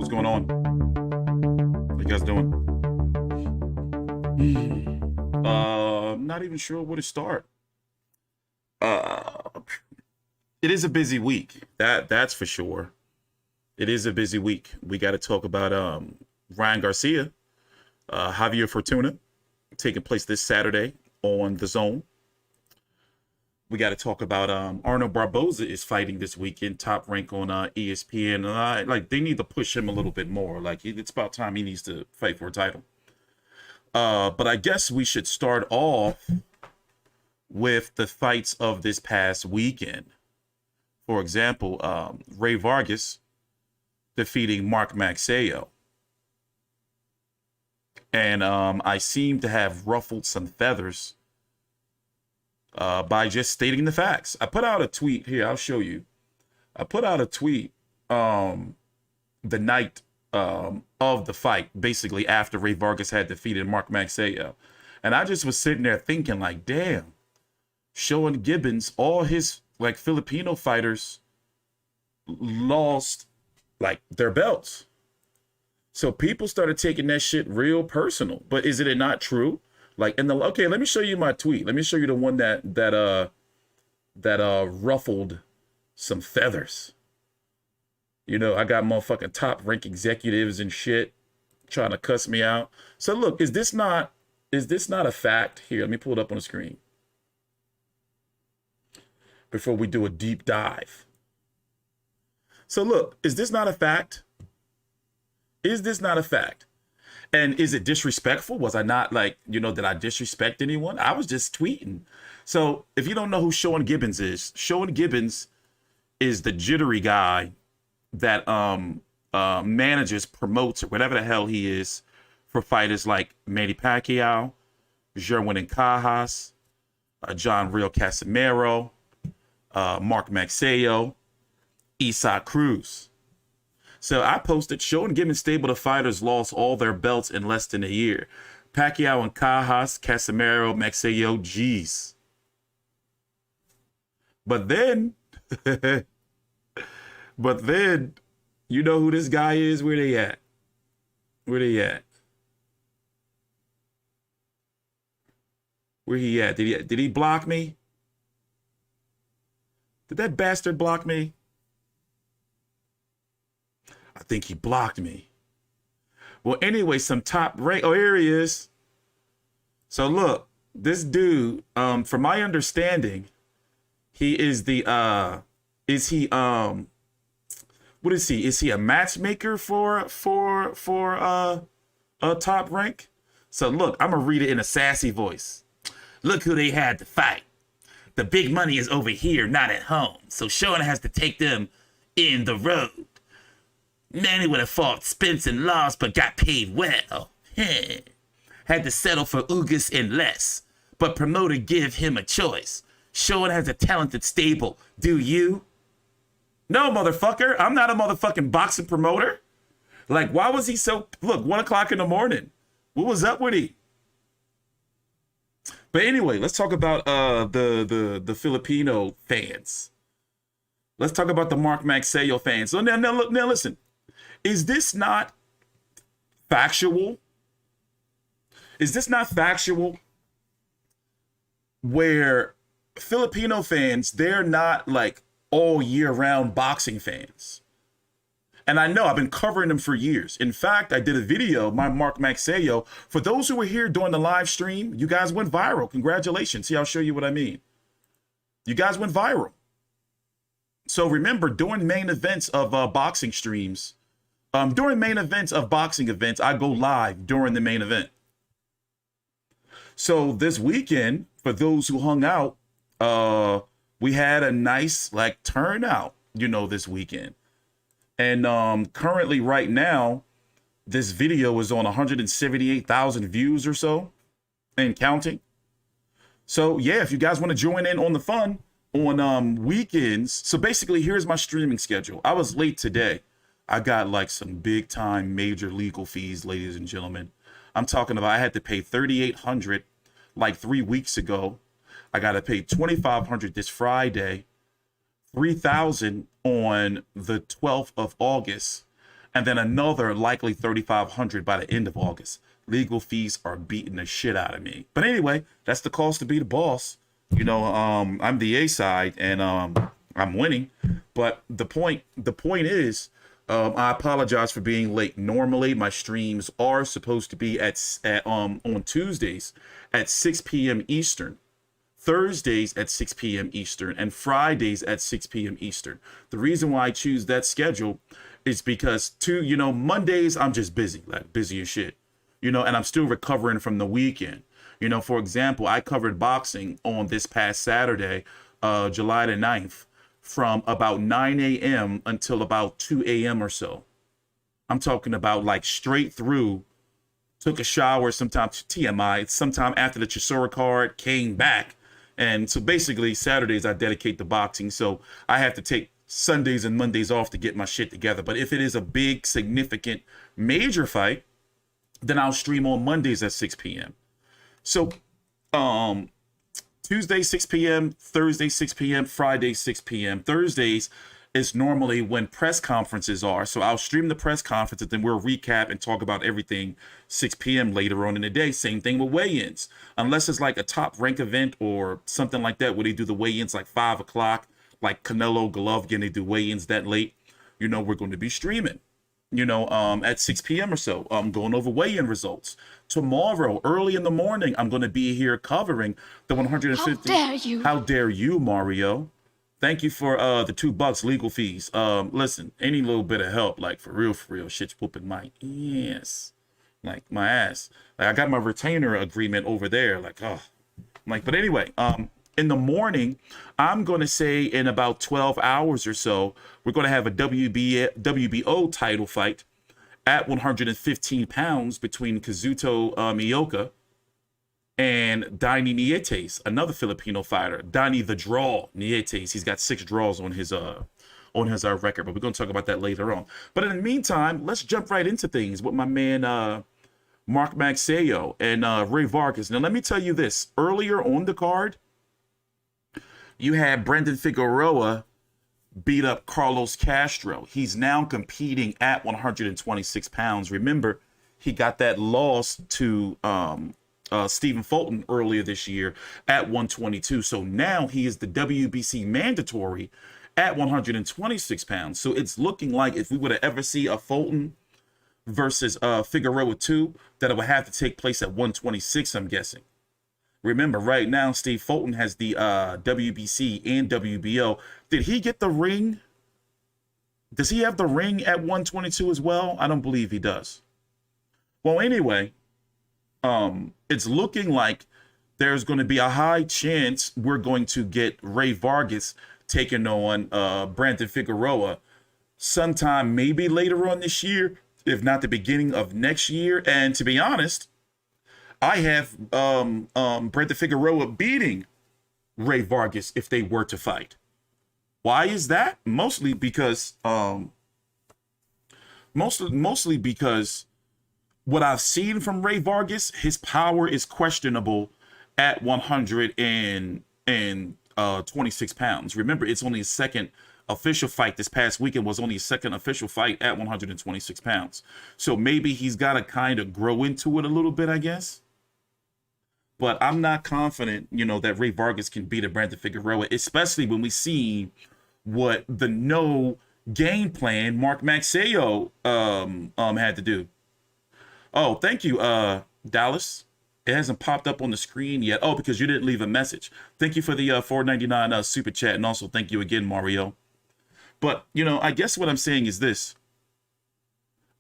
What's going on? What you guys doing? I'm not even sure where to start. It is a busy week. That's for sure. It is a busy week. We got to talk about Ryan Garcia, Javier Fortuna, taking place this Saturday on The Zone. We got to talk about Arnold Barboza is fighting this weekend, Top Rank on ESPN. Like, they need to push him a little bit more. Like, it's about time he needs to fight for a title. But I guess we should start off with the fights of this past weekend. For example, Ray Vargas defeating Mark Magsayo. And I seem to have ruffled some feathers by just stating the facts. I put out a tweet here. I'll show you. I put out a tweet the night of the fight, basically after Ray Vargas had defeated Mark Magsayo. And I just was sitting there thinking, like, damn, showing Gibbons, all his like Filipino fighters lost like their belts. So people started taking that shit real personal. But is it not true? Like, okay, let me show you my tweet. Let me show you the one that ruffled some feathers. You know, I got motherfucking top rank executives and shit trying to cuss me out. So look, is this not a fact? Here, let me pull it up on the screen before we do a deep dive. So look, is this not a fact? Is this not a fact? And is it disrespectful? Was I not like, did I disrespect anyone? I was just tweeting. So if you don't know who Sean Gibbons is the jittery guy that manages, promotes, or whatever the hell he is for fighters like Manny Pacquiao, Jerwin and Cajas, John Real Casimero, Mark Magsayo, Isaac Cruz. So I posted, Sean Gibbons stable of fighters lost all their belts in less than a year. Pacquiao and Cajas, Casimero, Magsayo, geez. But then, you know who this guy is? Where they at? Where he at? Did he block me? Did that bastard block me? I think he blocked me. Well, anyway, some top rank. Oh, here he is. So look, this dude, from my understanding, he is the what is he? Is he a matchmaker for Top Rank? So look, I'm gonna read it in a sassy voice. Look who they had to fight. The big money is over here, not at home. So Sean has to take them in the road. Manny would have fought Spence and lost, but got paid well. Had to settle for Ugas and less, but promoter give him a choice. Sean has a talented stable. Do you? No, motherfucker. I'm not a motherfucking boxing promoter. Like, why was he so... Look, 1 o'clock in the morning. What was up with he? But anyway, let's talk about the Filipino fans. Let's talk about the Mark Magsayo fans. So now listen. Is this not factual? Is this not factual? Where Filipino fans, they're not like all year round boxing fans. And I know I've been covering them for years. In fact, I did a video, my Mark Magsayo. For those who were here during the live stream, you guys went viral. Congratulations. See, I'll show you what I mean. You guys went viral. So remember, during main events of boxing streams, during main events of boxing events, I go live during the main event. So this weekend, for those who hung out, we had a nice like turnout, this weekend. And currently right now, this video is on 178,000 views or so and counting. So yeah, if you guys want to join in on the fun on weekends. So basically, here's my streaming schedule. I was late today. I got like some big time major legal fees, ladies and gentlemen. I'm talking about I had to pay $3,800 like 3 weeks ago. I got to pay $2,500 this Friday, $3,000 on the 12th of August. and then another likely 3,500 by the end of August. Legal fees are beating the shit out of me. But anyway, that's the cost to be the boss. You know, I'm the A side, and I'm winning. But the point is, I apologize for being late. Normally, my streams are supposed to be on Tuesdays at 6 p.m. Eastern, Thursdays at 6 p.m. Eastern, and Fridays at 6 p.m. Eastern. The reason why I choose that schedule is because Mondays I'm just busy, like busy as shit, and I'm still recovering from the weekend. For example, I covered boxing on this past Saturday, July the 9th, from about 9 a.m. until about 2 a.m. or so. I'm talking about like straight through, took a shower, sometimes TMI, sometime after the Chisora card, came back. And so basically Saturdays I dedicate to boxing. So I have to take Sundays and Mondays off to get my shit together. But if it is a big, significant, major fight, then I'll stream on Mondays at 6 p.m. So, Tuesday, 6 p.m., Thursday, 6 p.m., Friday, 6 p.m. Thursdays is normally when press conferences are. So I'll stream the press conference and then we'll recap and talk about everything 6 p.m. later on in the day. Same thing with weigh-ins. Unless it's like a top rank event or something like that where they do the weigh-ins like 5 o'clock, like Canelo, Golovkin, they do weigh-ins that late. We're going to be streaming. At 6 p.m. or so, I'm going over weigh-in results. Tomorrow, early in the morning, I'm going to be here covering the 150. How dare you? How dare you, Mario? Thank you for the $2 legal fees. Listen, any little bit of help, like for real, shit's whooping my ass, like my ass. Like I got my retainer agreement over there. But anyway, in the morning, I'm going to say in about 12 hours or so, we're going to have a WBO title fight at 115 pounds between Kazuto Ioka and Donnie Nietes, another Filipino fighter. Donnie the Draw Nietes. He's got 6 draws on his record, but we're going to talk about that later on. But in the meantime, let's jump right into things with my man Mark Magsayo and Ray Vargas. Now, let me tell you this. Earlier on the card, you had Brendan Figueroa beat up Carlos Castro. He's now competing at 126 pounds. Remember, he got that loss to Stephen Fulton earlier this year at 122. So now he is the WBC mandatory at 126 pounds. So it's looking like if we would have ever see a Fulton versus Figueroa 2, that it would have to take place at 126, I'm guessing. Remember, right now, Steve Fulton has the WBC and WBO. Did he get the ring? Does he have the ring at 122 as well? I don't believe he does. Well, anyway, it's looking like there's going to be a high chance we're going to get Ray Vargas taking on Brandon Figueroa sometime maybe later on this year, if not the beginning of next year. And to be honest, I have Brenda Figueroa beating Ray Vargas if they were to fight. Why is that? Mostly because what I've seen from Ray Vargas, his power is questionable at 126 pounds. Remember, it's only his second official fight. This past weekend was only his second official fight at 126 pounds. So maybe he's got to kind of grow into it a little bit, I guess. But I'm not confident, that Ray Vargas can beat a Brandon Figueroa, especially when we see what the no game plan Mark Magsayo had to do. Oh, thank you, Dallas. It hasn't popped up on the screen yet. Oh, because you didn't leave a message. Thank you for the $4.99 super chat, and also thank you again, Mario. But I guess what I'm saying is this.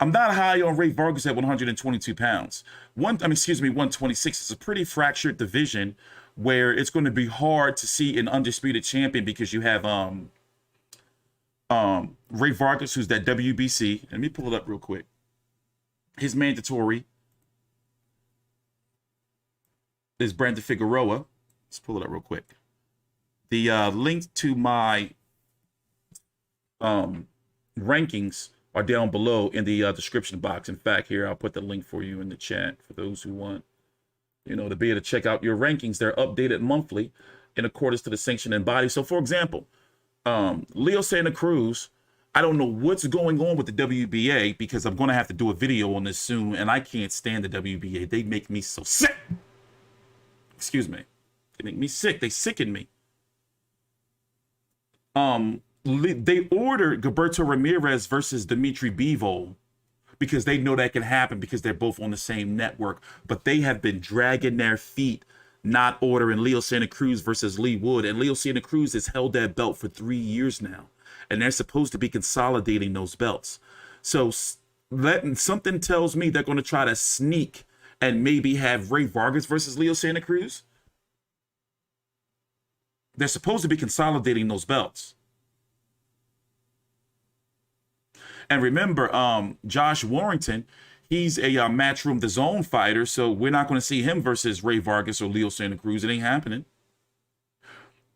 I'm not high on Ray Vargas at 122 pounds. 126 is a pretty fractured division where it's going to be hard to see an undisputed champion because you have Ray Vargas, who's that WBC. Let me pull it up real quick. His mandatory is Brandon Figueroa. Let's pull it up real quick. The link to my rankings are down below in the description box. In fact, here, I'll put the link for you in the chat for those who want, to be able to check out your rankings. They're updated monthly in accordance to the sanctioning body. So, for example, Leo Santa Cruz I don't know what's going on with the WBA because I'm going to have to do a video on this soon, and I can't stand the WBA. They make me so sick. Excuse me. They make me sick. They sicken me. They ordered Gilberto Ramirez versus Dimitri Bivol because they know that can happen because they're both on the same network, but they have been dragging their feet not ordering Leo Santa Cruz versus Lee Wood, and Leo Santa Cruz has held that belt for 3 years now, and they're supposed to be consolidating those belts. So something tells me they're going to try to sneak and maybe have Ray Vargas versus Leo Santa Cruz. They're supposed to be consolidating those belts. And remember, Josh Warrington, he's a Matchroom DAZN fighter, so we're not going to see him versus Ray Vargas or Leo Santa Cruz. It ain't happening.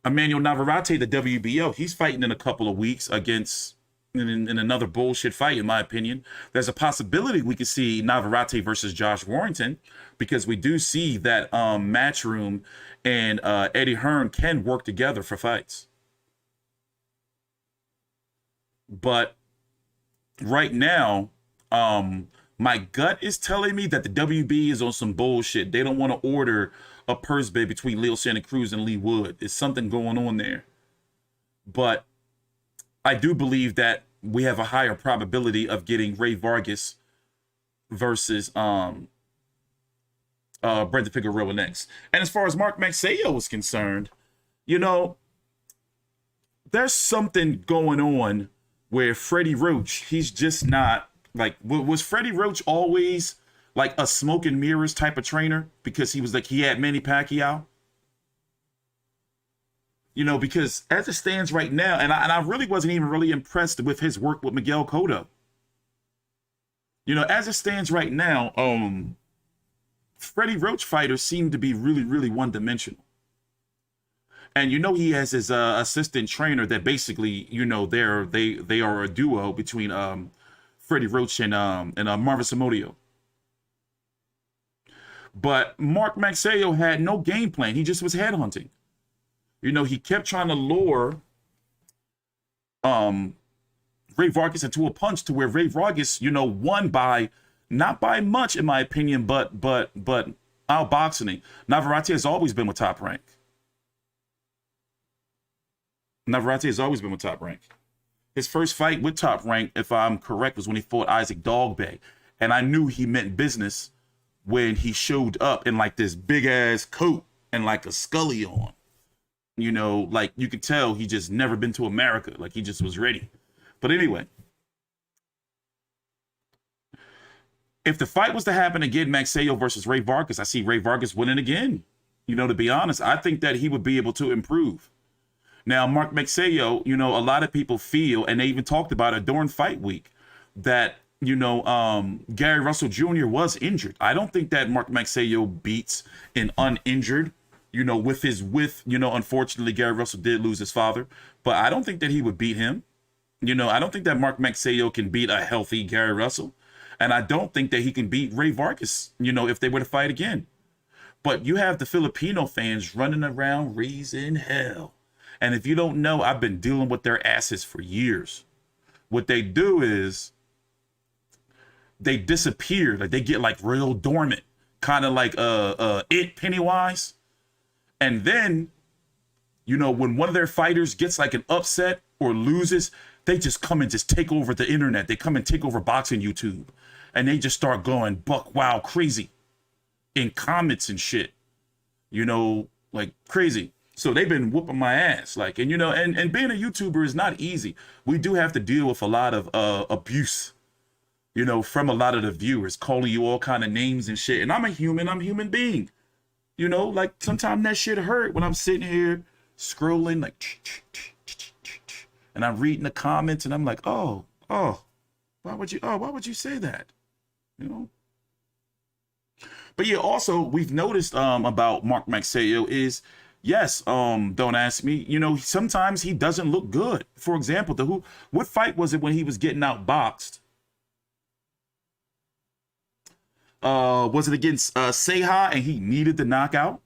Emmanuel Navarrete, the WBO, he's fighting in a couple of weeks against in another bullshit fight, in my opinion. There's a possibility we could see Navarrete versus Josh Warrington because we do see that Matchroom and Eddie Hearn can work together for fights. But right now, my gut is telling me that the WB is on some bullshit. They don't want to order a purse bid between Leo Santa Cruz and Lee Wood. There's something going on there. But I do believe that we have a higher probability of getting Ray Vargas versus Brenda Figueroa next. And as far as Mark Magsayo is concerned, you know, there's something going on where Freddie Roach, he's just not, like, was Freddie Roach always like a smoke and mirrors type of trainer because he was like, he had Manny Pacquiao? You know, because as it stands right now, and I really wasn't even really impressed with his work with Miguel Cotto. You know, as it stands right now, Freddie Roach fighters seem to be really, really one-dimensional. And you know he has his assistant trainer that basically, you know, they are a duo between Freddie Roach and Marvin Somodio. But Mark Magsayo had no game plan. He just was headhunting. You know, he kept trying to lure Ray Vargas into a punch to where Ray Vargas, you know, won by, not by much in my opinion, but outboxing. Navarrete has always been with Top Rank. Navarrete has always been with Top Rank. His first fight with Top Rank, if I'm correct, was when he fought Isaac Dogbay. And I knew he meant business when he showed up in like this big ass coat and like a Scully on. You know, like you could tell he just never been to America. Like he just was ready. But anyway, if the fight was to happen again, Magsayo versus Ray Vargas, I see Ray Vargas winning again. You know, to be honest, I think that he would be able to improve. Now, Mark Magsayo, you know, a lot of people feel, and they even talked about it during fight week, that, you know, Gary Russell Jr. was injured. I don't think that Mark Magsayo beats an uninjured, you know, you know, unfortunately, Gary Russell did lose his father, but I don't think that he would beat him. You know, I don't think that Mark Magsayo can beat a healthy Gary Russell. And I don't think that he can beat Ray Vargas, you know, if they were to fight again. But you have the Filipino fans running around raising hell. And if you don't know, I've been dealing with their asses for years. What they do is they disappear. Like they get like real dormant, kind of like Pennywise. And then, you know, when one of their fighters gets like an upset or loses, they just come and just take over the internet. They come and take over boxing YouTube. And they just start going buck wild crazy in comments and shit. You know, like crazy. So they've been whooping my ass. Like, and you know, and being a YouTuber is not easy. We do have to deal with a lot of abuse, you know, from a lot of the viewers, calling you all kind of names and shit. And I'm a human being. You know, like sometimes that shit hurt when I'm sitting here scrolling like, and I'm reading the comments and I'm like, oh, why would you say that? You know? But yeah, also we've noticed about Mark Magsayo is, yes, don't ask me, you know, sometimes he doesn't look good. For example, what fight was it when he was getting outboxed? Was it against Seha and he needed the knockout?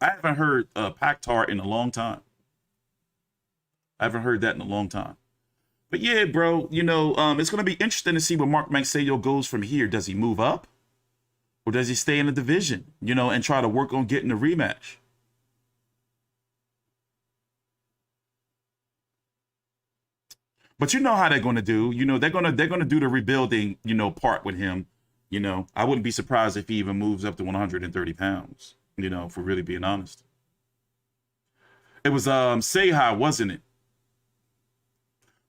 I haven't heard Paktar in a long time. I haven't heard that in a long time. But yeah, bro, it's going to be interesting to see where Mark Magsayo goes from here. Does he move up? Or does he stay in the division, and try to work on getting a rematch? But you know how they're going to do. They're going to do the rebuilding, part with him. I wouldn't be surprised if he even moves up to 130 pounds, if we're really being honest. It was Seha, wasn't it?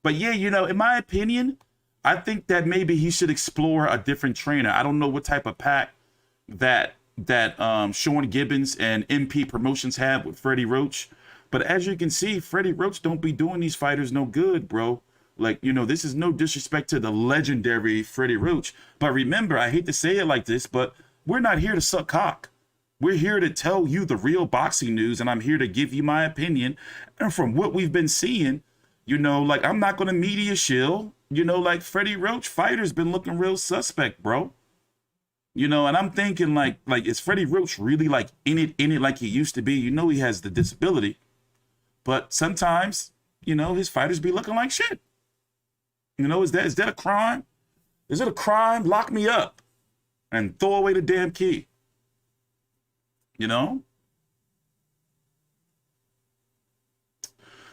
But yeah, in my opinion, I think that maybe he should explore a different trainer. I don't know what type of pack that Sean Gibbons and MP Promotions have with Freddie Roach. But as you can see, Freddie Roach don't be doing these fighters no good, bro. Like, this is no disrespect to the legendary Freddie Roach. But remember, I hate to say it like this, but we're not here to suck cock. We're here to tell you the real boxing news, and I'm here to give you my opinion. And from what we've been seeing, I'm not going to media shill. Like Freddie Roach fighter's been looking real suspect, bro. And I'm thinking like is Freddie Roach really like in it like he used to be? He has the disability. But sometimes, his fighters be looking like shit. Is that a crime? Is it a crime? Lock me up and throw away the damn key.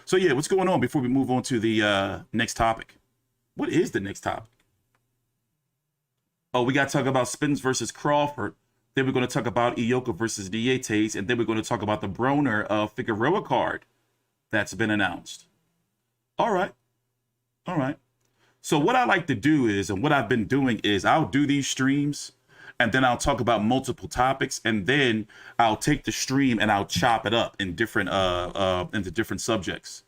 So yeah, what's going on before we move on to the next topic? What is the next topic? Oh, we got to talk about Spence versus Crawford. Then we're going to talk about Ioka versus Nietes. And then we're going to talk about the Broner Figueroa card that's been announced. All right. So what I like to do is, and what I've been doing is, I'll do these streams and then I'll talk about multiple topics, and then I'll take the stream and I'll chop it up in different into different subjects.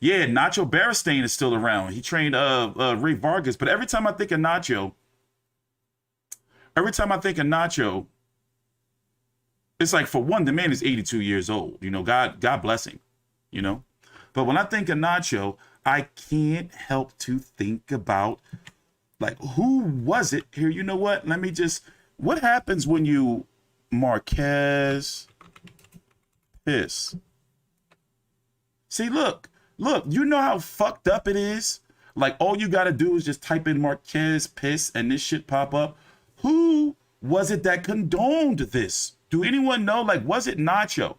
Yeah, Nacho Barristain is still around. He trained Ray Vargas, but every time I think of Nacho, it's like, for one, the man is 82 years old. God bless him. But when I think of Nacho, I can't help to think about, like, who was it here? You know what? What happens when you Marquez piss? See, look, you know how fucked up it is? Like, all you got to do is just type in Marquez piss and this shit pop up. Who was it that condoned this? Do anyone know? Like, was it Nacho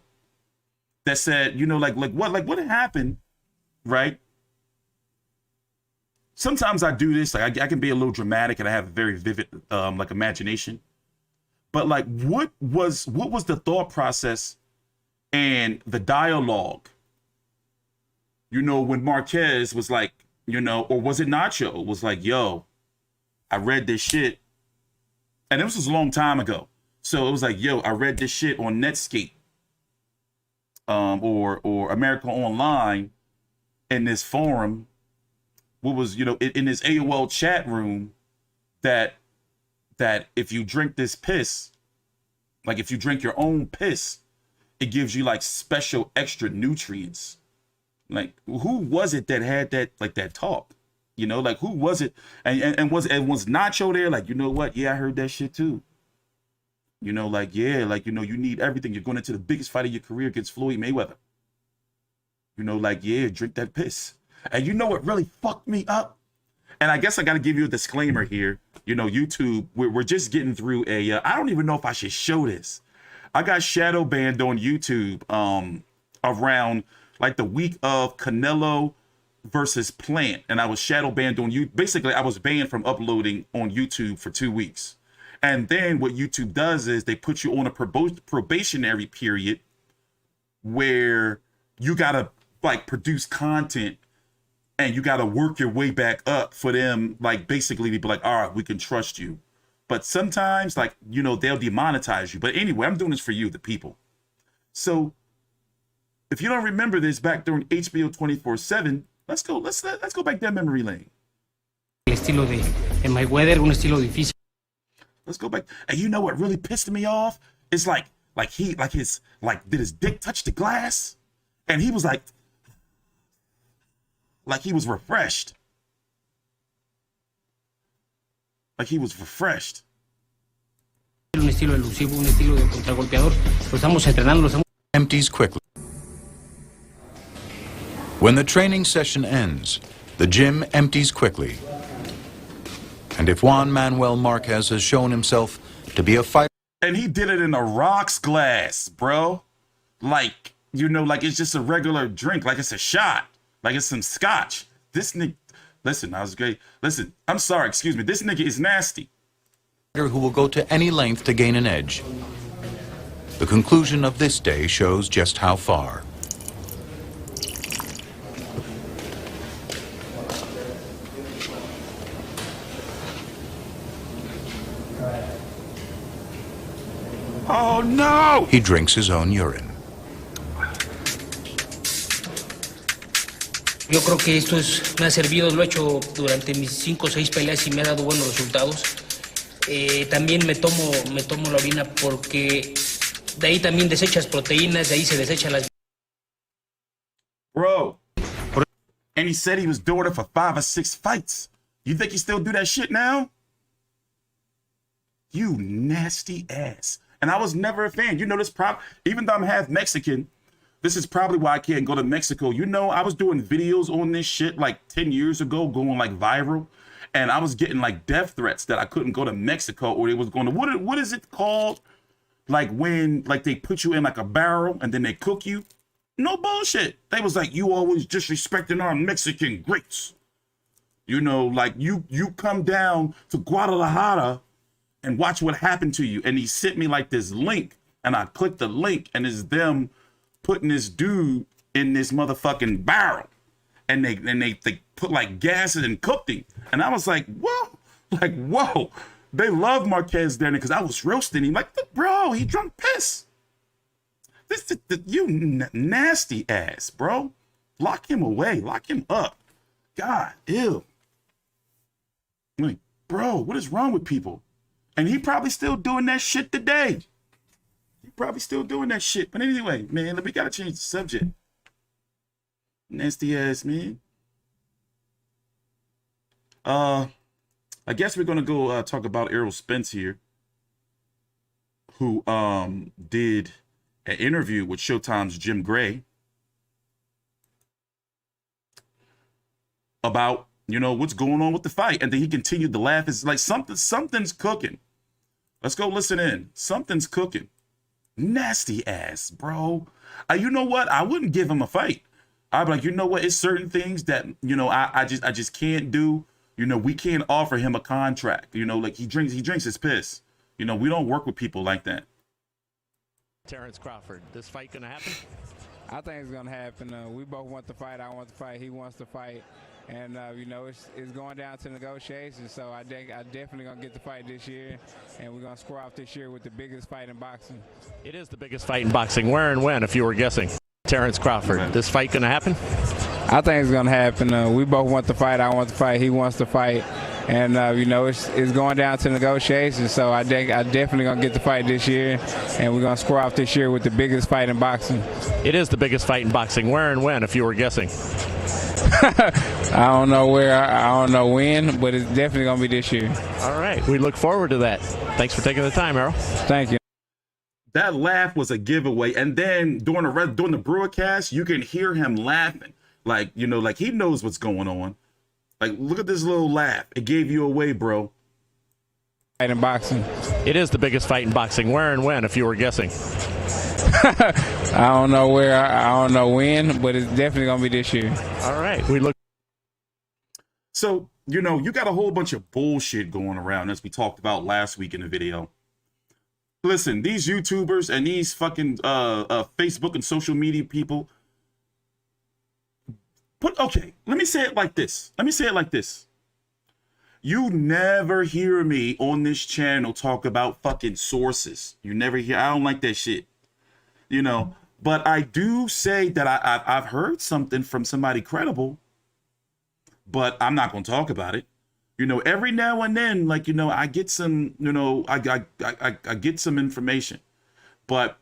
that said, what happened, right? Sometimes I do this, like I can be a little dramatic and I have a very vivid imagination. But like, what was the thought process and the dialogue? When Marquez was like, or was it Nacho was like, yo, I read this shit, and this was a long time ago. So it was like, yo, I read this shit on Netscape, or America Online, in this forum. What was, in this AOL chat room, that if you drink this piss, like if you drink your own piss, it gives you like special extra nutrients. Like, who was it that had that talk? Like, who was it? And was Nacho there? Like, you know what? Yeah, I heard that shit too. You need everything. You're going into the biggest fight of your career against Floyd Mayweather. Yeah, drink that piss. And you know what really fucked me up? And I guess I got to give you a disclaimer here. YouTube, we're just getting through I don't even know if I should show this. I got shadow banned on YouTube around like the week of Canelo versus Plant. And I was shadow banned on YouTube. Basically, I was banned from uploading on YouTube for 2 weeks. And then what YouTube does is they put you on a probationary period where you got to like produce content, and you got to work your way back up for them, like, basically to be like, all right, we can trust you. But sometimes, like, they'll demonetize you. But anyway, I'm doing this for you, the people. So if you don't remember this, back during HBO 24/7, let's go back down memory lane. Let's go back. And you know what really pissed me off? It's did his dick touch the glass? And he was like he was refreshed. Like he was refreshed. Empties quickly. When the training session ends, The gym empties quickly. And if Juan Manuel Marquez has shown himself to be a fighter... And he did it in a rocks glass, bro. Like, you know, like it's just a regular drink, like it's a shot, like it's some scotch. This nigga, listen, I was great. Listen, I'm sorry, excuse me. This nigga is nasty. Who will go to any length to gain an edge. The conclusion of this day shows just how far. Oh no! He drinks his own urine. Yo creo que esto me ha servido, lo he hecho durante mis 5 o 6 peleas y me ha dado buenos resultados. También me tomo la orina porque de ahí también desechas proteínas, de ahí se desechan las... Bro, and he said he was doing it for 5 or 6 fights. You think he still do that shit now? You nasty ass. And I was never a fan. You know this even though I'm half Mexican, this is probably why I can't go to Mexico. You know, I was doing videos on this shit like 10 years ago, going like viral. And I was getting like death threats that I couldn't go to Mexico, or it was going to, what is it called? Like when, like they put you in like a barrel and then they cook you. No bullshit. They was like, you always disrespecting our Mexican greats. You know, like you come down to Guadalajara and watch what happened to you. And he sent me like this link, and I clicked the link, and it's them putting this dude in this motherfucking barrel. And they put like gas in and cooked him. And I was like, whoa, whoa. They love Marquez there because I was roasting him. Like, bro, he drunk piss. You nasty ass, bro. Lock him away. Lock him up. God, ew. Like, bro, what is wrong with people? And he probably still doing that shit today. He probably still doing that shit. But anyway, man, we gotta change the subject. Nasty ass, man. I guess we're gonna go talk about Errol Spence here, who did an interview with Showtime's Jim Gray about, you know, what's going on with the fight. And then he continued to laugh. It's like something's cooking. Let's go listen in. Something's cooking. Nasty ass, bro. You know what? I wouldn't give him a fight. I'd be like, you know what? It's certain things that, you know, I just can't do. You know, we can't offer him a contract. You know, like he drinks his piss. You know, we don't work with people like that. Terence Crawford, this fight gonna happen? I think it's gonna happen. We both want to fight. I want to fight. He wants to fight. And, you know, it's going down to negotiations. So I definitely going to get the fight this year. And we're going to score off this year with the biggest fight in boxing. It is the biggest fight in boxing. Where and when, if you were guessing? Terence Crawford, this fight going to happen? I think it's going to happen. We both want to fight. I want to fight. He wants to fight. And, you know, it's going down to negotiations. So I definitely going to get the fight this year. And we're going to score off this year with the biggest fight in boxing. It is the biggest fight in boxing. Where and when, if you were guessing? I don't know where, I don't know when, but it's definitely going to be this year. All right. We look forward to that. Thanks for taking the time, Errol. Thank you. That laugh was a giveaway. And then during the broadcast, you can hear him laughing. Like, you know, like he knows what's going on. Like, look at this little laugh. It gave you away, bro. Fight in boxing. It is the biggest fight in boxing. Where and when, if you were guessing? I don't know where, I don't know when, but it's definitely going to be this year. All right. We look. So, you know, you got a whole bunch of bullshit going around, as we talked about last week in the video. Listen, these YouTubers and these fucking Facebook and social media people. Okay, let me say it like this. You never hear me on this channel talk about fucking sources. You never hear. I don't like that shit. You know, but I do say that I've heard something from somebody credible, but I'm not going to talk about it. You know, every now and then, like, you know, I get some, you know, I get some information, but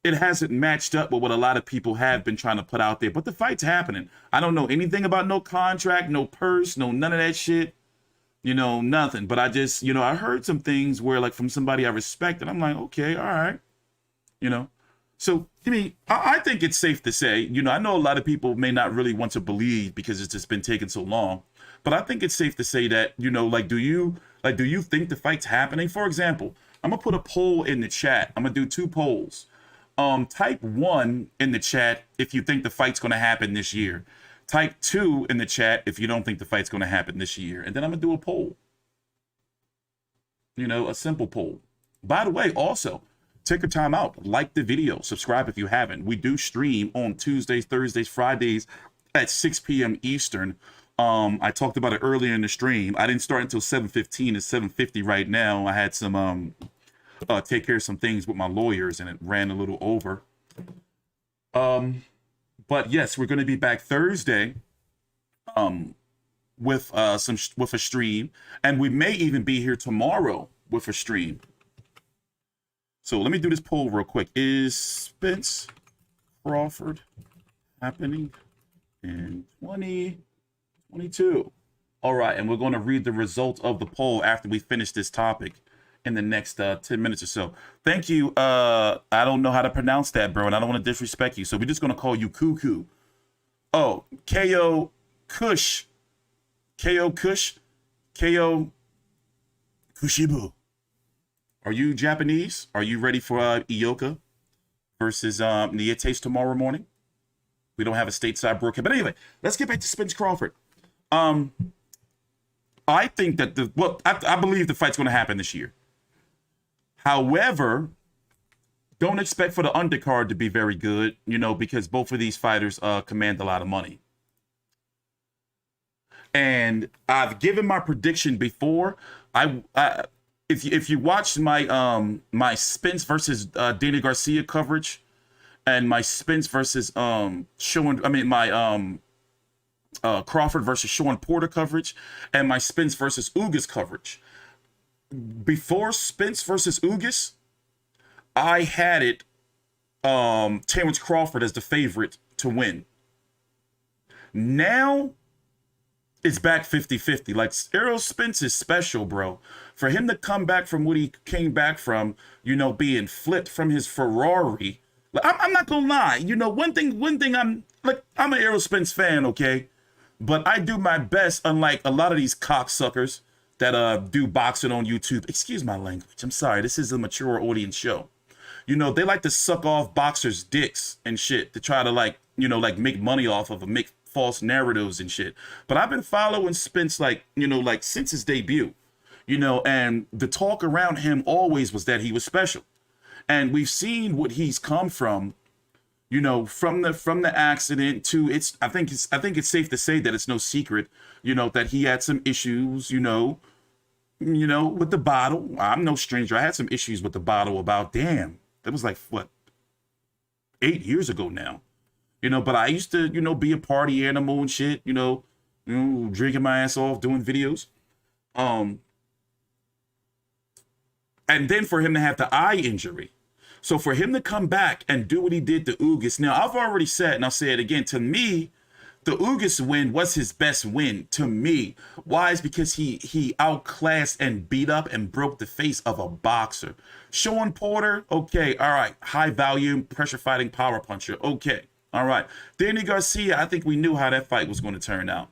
it hasn't matched up with what a lot of people have been trying to put out there. But the fight's happening. I don't know anything about no contract, no purse, no none of that shit. You know, nothing. But I just, you know, I heard some things where, like, from somebody I respect, and I'm like, okay, all right. You know, So, I mean, I think it's safe to say, you know, I know a lot of people may not really want to believe because it's just been taking so long, but I think it's safe to say that, you know, like, do you think the fight's happening? For example, I'm gonna put a poll in the chat. I'm gonna do 2 polls. Type 1 in the chat if you think the fight's gonna happen this year. Type 2 in the chat if you don't think the fight's gonna happen this year. And then I'm gonna do a poll. You know, a simple poll. By the way, also, take your time out, like the video, subscribe if you haven't. We do stream on Tuesdays, Thursdays, Fridays at 6 p.m. Eastern. I talked about it earlier in the stream. I didn't start until 7:15. It's 7:50 right now. I had some take care of some things with my lawyers and it ran a little over. But yes, we're going to be back Thursday with a stream, and we may even be here tomorrow with a stream. So let me do this poll real quick. Is Spence Crawford happening in 2022? All right, and we're going to read the results of the poll after we finish this topic in the next 10 minutes or so. Thank you. I don't know how to pronounce that, bro, and I don't want to disrespect you, so we're just going to call you Cuckoo. Oh, KO Kush. KO Kush. KO Kushibu. Are you Japanese? Are you ready for Ioka versus Nietes tomorrow morning? We don't have a stateside broadcast. But anyway, let's get back to Spence Crawford. I think that I believe the fight's going to happen this year. However, don't expect for the undercard to be very good, you know, because both of these fighters command a lot of money. And I've given my prediction before. If you watched my my Spence versus Dana Garcia coverage and my Spence versus Crawford versus Sean Porter coverage and my Spence versus Ugas coverage, before Spence versus Ugas, I had it Terence Crawford as the favorite to win. Now it's back 50-50. Like, Errol Spence is special, bro. For him to come back from what he came back from, you know, being flipped from his Ferrari. Like, I'm not gonna lie. You know, one thing I'm an Errol Spence fan, okay? But I do my best, unlike a lot of these cocksuckers that do boxing on YouTube. Excuse my language. I'm sorry. This is a mature audience show. You know, they like to suck off boxers' dicks and shit to try to, like, you know, like, make money off of them, make false narratives and shit. But I've been following Spence, like, you know, like, since his debut, you know, and the talk around him always was that he was special. And we've seen what he's come from, you know, from the accident to I think it's safe to say that it's no secret, you know, that he had some issues, you know, with the bottle. I'm no stranger. I had some issues with the bottle about, damn, that was like, what, 8 years ago now. You know, but I used to, you know, be a party animal and shit, you know, drinking my ass off, doing videos. And then for him to have the eye injury. So for him to come back and do what he did to Ugas. Now, I've already said, and I'll say it again, to me, the Ugas win was his best win to me. Why? Is because he outclassed and beat up and broke the face of a boxer. Sean Porter, okay, all right, high volume, pressure fighting power puncher, okay. All right. Danny Garcia, I think we knew how that fight was going to turn out.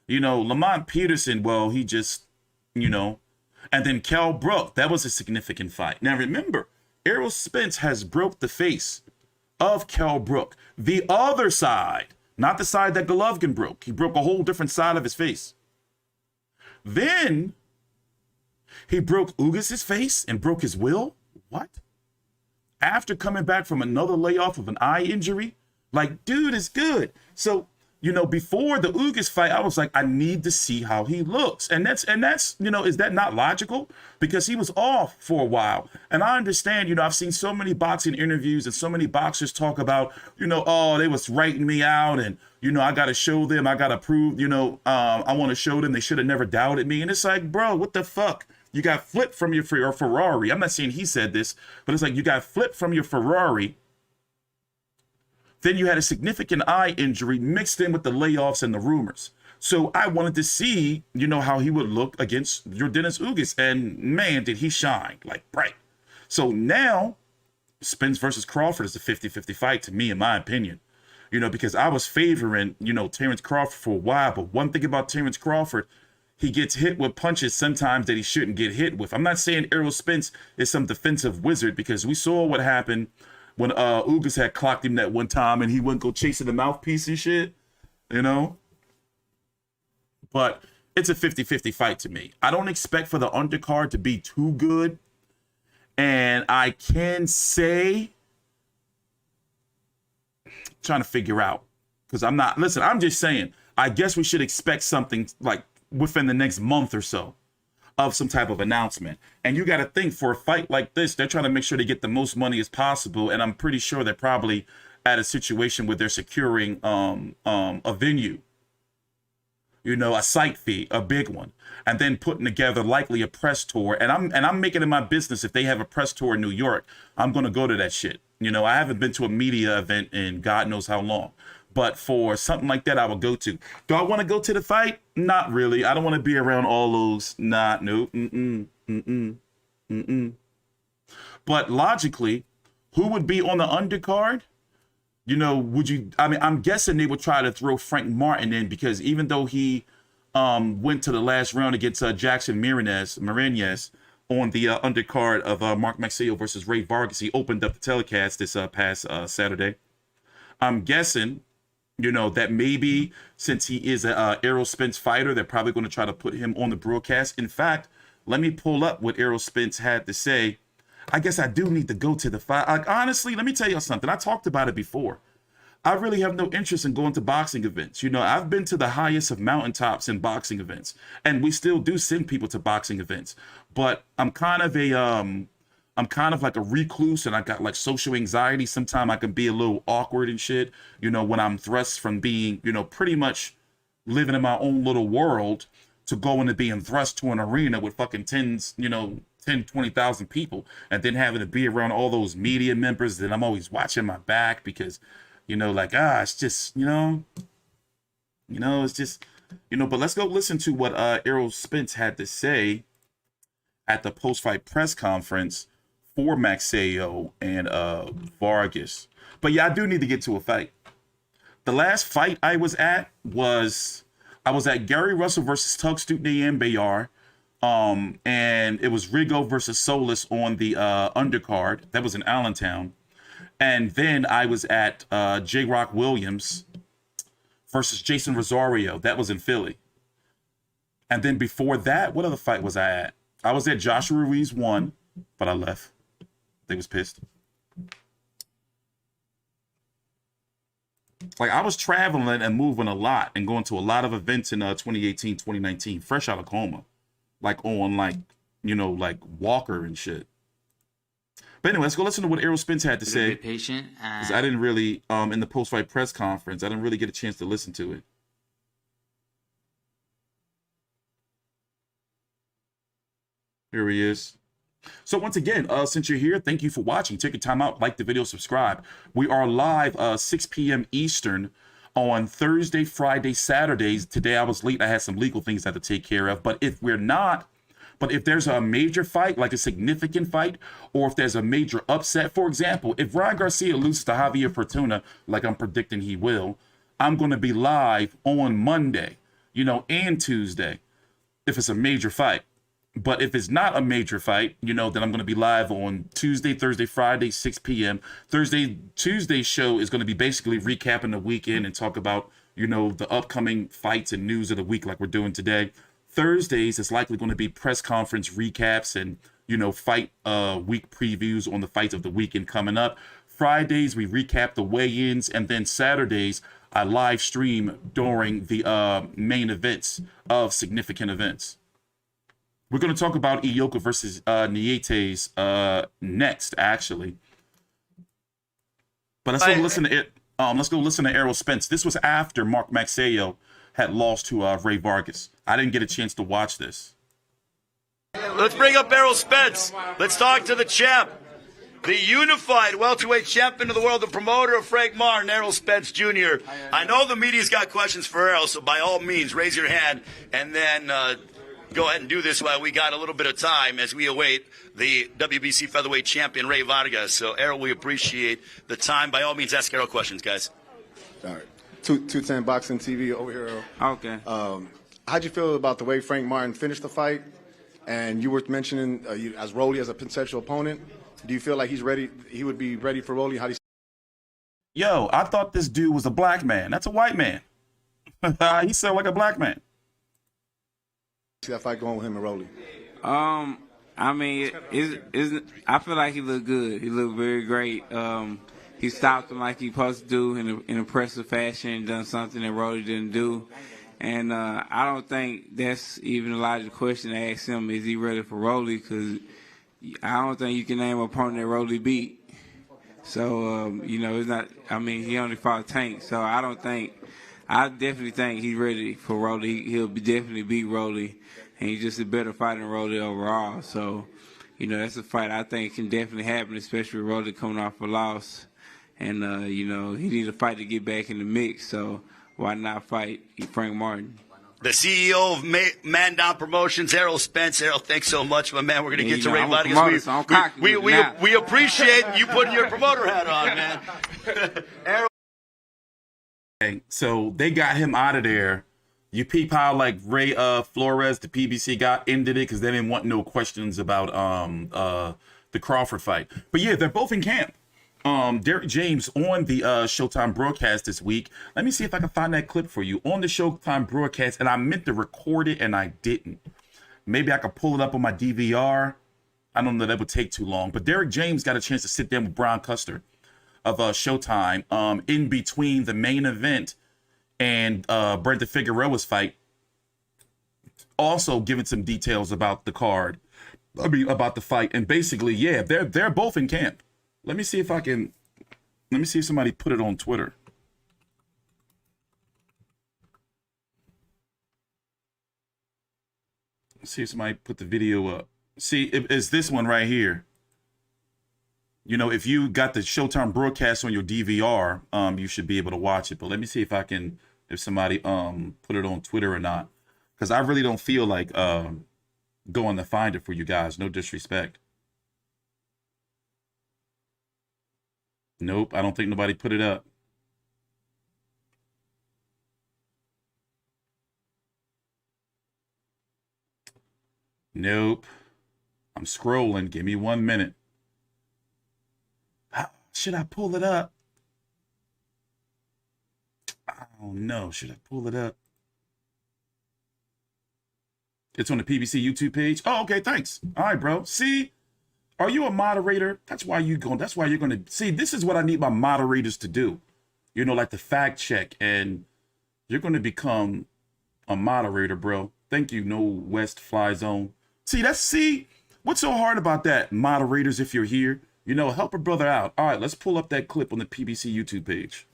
You know, Lamont Peterson, well, he just, you know. And then Kell Brook, that was a significant fight. Now, remember, Errol Spence has broke the face of Kell Brook. The other side, not the side that Golovkin broke. He broke a whole different side of his face. Then he broke Ugas' face and broke his will. What? After coming back from another layoff of an eye injury? Like, dude is good. So, you know, before the Ugas fight, I was like, I need to see how he looks. And that's, you know, is that not logical? Because he was off for a while. And I understand, you know, I've seen so many boxing interviews and so many boxers talk about, you know, oh, they was writing me out and, you know, I got to show them, I got to prove, you know, I want to show them they should have never doubted me. And it's like, bro, what the fuck? You got flipped from your Ferrari. I'm not saying he said this, but it's like you got flipped from your Ferrari. Then you had a significant eye injury mixed in with the layoffs and the rumors. So I wanted to see, you know, how he would look against your Dennis Ugas. And man, did he shine like bright. So now Spence versus Crawford is a 50-50 fight to me, in my opinion. Because I was favoring, Terence Crawford for a while. But one thing about Terence Crawford, he gets hit with punches sometimes that he shouldn't get hit with. I'm not saying Errol Spence is some defensive wizard, because we saw what happened when Ugas had clocked him that one time and he wouldn't go chasing the mouthpiece and shit, But it's a 50-50 fight to me. I don't expect for the undercard to be too good. And I can say, trying to figure out, because I'm just saying, I guess we should expect something like within the next month or so of some type of announcement. And you got to think, for a fight like this, they're trying to make sure they get the most money as possible. And I'm pretty sure they're probably at a situation where they're securing a venue, a site fee, a big one, and then putting together likely a press tour. And I'm making it my business, if they have a press tour in New York, I'm going to go to that shit. I haven't been to a media event in God knows how long. But for something like that, I would go to. Do I want to go to the fight? Not really. I don't want to be around all those. Nope. But logically, who would be on the undercard? I'm guessing they would try to throw Frank Martin in, because even though he went to the last round against Jackson Marinez on the undercard of Mark Magsayo versus Ray Vargas, he opened up the telecast this past Saturday. I'm guessing, that maybe since he is a Errol Spence fighter, they're probably going to try to put him on the broadcast. In fact, let me pull up what Errol Spence had to say. I guess I do need to go to the fight. Like, honestly, let me tell you something. I talked about it before. I really have no interest in going to boxing events. I've been to the highest of mountaintops in boxing events, and we still do send people to boxing events. But I'm kind of like a recluse, and I got like social anxiety. Sometimes I can be a little awkward and shit, when I'm thrust from being, pretty much living in my own little world to going to being thrust to an arena with fucking 20,000 people, and then having to be around all those media members that I'm always watching my back because, it's just, it's just, but let's go listen to what Errol Spence had to say at the post-fight press conference for Magsayo and Vargas. But yeah, I do need to get to a fight. The last fight I was at Gary Russell versus Tug Stutney Bayar. And it was Rigo versus Solis on the undercard. That was in Allentown. And then I was at J. Rock Williams versus Jason Rosario. That was in Philly. And then before that, what other fight was I at? I was at Joshua Ruiz 1, but I left. They was pissed. Like, I was traveling and moving a lot and going to a lot of events in 2018, 2019, fresh out of coma. Like on like Walker and shit. But anyway, let's go listen to what Errol Spence had to say. Patient. I didn't really, in the post-fight press conference, I didn't really get a chance to listen to it. Here he is. So once again, since you're here, thank you for watching. Take your time out, like the video, subscribe. We are live 6 p.m. Eastern on Thursday, Friday, Saturdays. Today I was late. I had some legal things I had to take care of. But if there's a major fight, like a significant fight, or if there's a major upset, for example, if Ryan Garcia loses to Javier Fortuna, like I'm predicting he will, I'm going to be live on Monday, and Tuesday, if it's a major fight. But if it's not a major fight, then I'm going to be live on Tuesday, Thursday, Friday, 6 p.m. Tuesday's show is going to be basically recapping the weekend and talk about, the upcoming fights and news of the week like we're doing today. Thursdays is likely going to be press conference recaps and, fight week previews on the fights of the weekend coming up. Fridays, we recap the weigh-ins. And then Saturdays, I live stream during the main events of significant events. We're going to talk about Ioka versus Nietes next, actually. But let's go listen to it. Let's go listen to Errol Spence. This was after Mark Magsayo had lost to Ray Vargas. I didn't get a chance to watch this. Let's bring up Errol Spence. Let's talk to the champ, the unified welterweight champion of the world, the promoter of Frank Martin, Errol Spence Jr. I know the media's got questions for Errol, so by all means, raise your hand, and then go ahead and do this while we got a little bit of time as we await the WBC featherweight champion, Ray Vargas. So, Errol, we appreciate the time. By all means, ask Errol questions, guys. All right. 210 Boxing TV over here, Errol. Okay. How'd you feel about the way Frank Martin finished the fight? And you were mentioning you, as Rolly as a potential opponent. Do you feel like he's ready? He would be ready for Rolly? How do you Yo, I thought this dude was a black man. That's a white man. He sounded like a black man. see that fight going with him and Rolly? I mean, I feel like he looked good. He looked very great. He stopped him like he supposed to do in an impressive fashion, done something that Rolly didn't do. And I don't think that's even a logical question to ask him, is he ready for Rolly? Because I don't think you can name an opponent that Rolly beat. So, it's not, I mean, he only fought Tank. So I definitely think he's ready for Rolly. He'll definitely beat Rolly. And he's just a better fighter than Rolly overall. So, that's a fight I think can definitely happen, especially with Rolly coming off a loss. And, he needs a fight to get back in the mix. So why not fight Frank Martin? The CEO of Man Down Promotions, Errol Spence. Errol, thanks so much, my man. We're going to get to Ray Vargas. We appreciate you putting your promoter hat on, man. Errol. So they got him out of there. You peep how like Ray Flores, the PBC got ended it because they didn't want no questions about the Crawford fight. But yeah, they're both in camp. Derek James on the Showtime broadcast this week. Let me see if I can find that clip for you on the Showtime broadcast. And I meant to record it and I didn't. Maybe I could pull it up on my DVR. I don't know, that would take too long. But Derek James got a chance to sit down with Brian Custer of Showtime in between the main event and Brenda Figueroa's fight. Also giving some details about the card. About the fight. And basically, yeah, they're both in camp. Let me see if somebody put it on Twitter. Let's see if somebody put the video up. See, it's this one right here. If you got the Showtime broadcast on your DVR, you should be able to watch it. But let me see if somebody put it on Twitter or not. Because I really don't feel like going to find it for you guys. No disrespect. Nope, I don't think nobody put it up. Nope. I'm scrolling. Give me 1 minute. Should I pull it up? I don't know. Should I pull it up? It's on the PBC YouTube page. Oh, okay, thanks. All right, bro. See? Are you a moderator? That's why you're going to see. This is what I need my moderators to do. Like the fact check, and you're going to become a moderator, bro. Thank you, No West Fly Zone. See, what's so hard about that, moderators? If you're here, help a brother out. All right, let's pull up that clip on the PBC YouTube page.